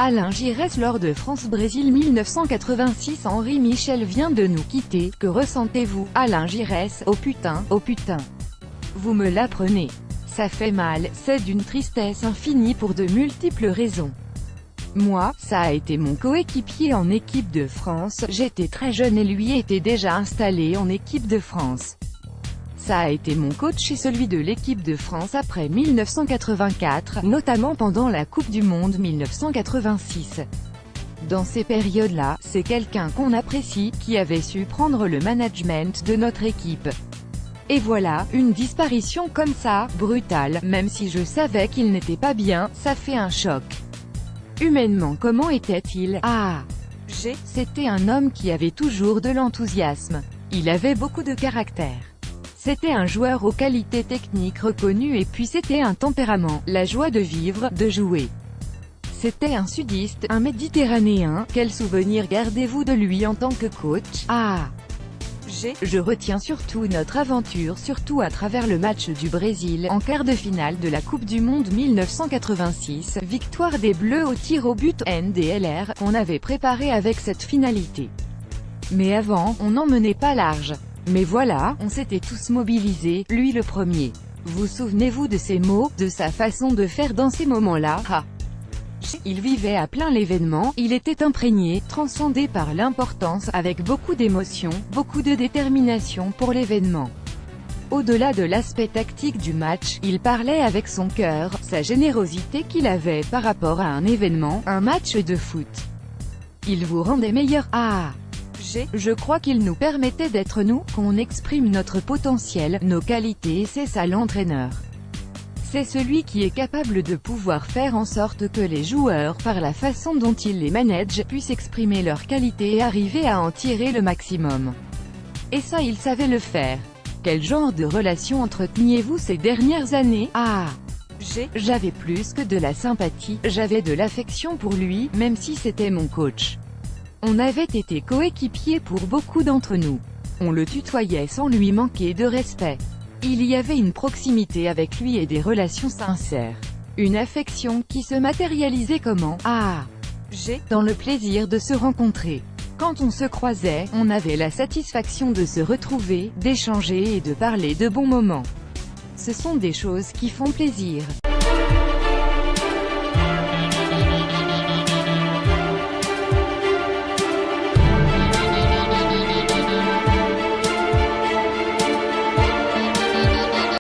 Alain Giresse lors de France-Brésil 1986. Henri Michel vient de nous quitter. Que ressentez-vous, Alain Giresse? Oh putain, oh putain. Vous me l'apprenez. Ça fait mal, c'est d'une tristesse infinie pour de multiples raisons. Moi, ça a été mon coéquipier en équipe de France, j'étais très jeune et lui était déjà installé en équipe de France. Ça a été mon coach et celui de l'équipe de France après 1984, notamment pendant la Coupe du Monde 1986. Dans ces périodes-là, c'est quelqu'un qu'on apprécie, qui avait su prendre le management de notre équipe. Et voilà, une disparition comme ça, brutale, même si je savais qu'il n'était pas bien, ça fait un choc. Humainement, comment était-il? C'était un homme qui avait toujours de l'enthousiasme. Il avait beaucoup de caractère. C'était un joueur aux qualités techniques reconnues et puis c'était un tempérament, la joie de vivre, de jouer. C'était un sudiste, un méditerranéen. Quel souvenir gardez-vous de lui en tant que coach? Je retiens surtout notre aventure, surtout à travers le match du Brésil, en quart de finale de la Coupe du Monde 1986, victoire des Bleus au tir au but, NDLR, qu'on avait préparé avec cette finalité. Mais avant, on n'en menait pas large. Mais voilà, on s'était tous mobilisés, lui le premier. Vous souvenez-vous de ces mots, de sa façon de faire dans ces moments-là? Il vivait à plein l'événement, il était imprégné, transcendé par l'importance, avec beaucoup d'émotion, beaucoup de détermination pour l'événement. Au-delà de l'aspect tactique du match, il parlait avec son cœur, sa générosité qu'il avait par rapport à un événement, un match de foot. Il vous rendait meilleur. Je crois qu'il nous permettait d'être nous, qu'on exprime notre potentiel, nos qualités et c'est ça l'entraîneur. C'est celui qui est capable de pouvoir faire en sorte que les joueurs, par la façon dont il les manage, puissent exprimer leurs qualités et arriver à en tirer le maximum. Et ça il savait le faire. Quel genre de relation entreteniez-vous ces dernières années? J'avais plus que de la sympathie, j'avais de l'affection pour lui, même si c'était mon coach. On avait été coéquipiers pour beaucoup d'entre nous. On le tutoyait sans lui manquer de respect. Il y avait une proximité avec lui et des relations sincères. Une affection qui se matérialisait comment? Dans le plaisir de se rencontrer. Quand on se croisait, on avait la satisfaction de se retrouver, d'échanger et de parler de bons moments. Ce sont des choses qui font plaisir.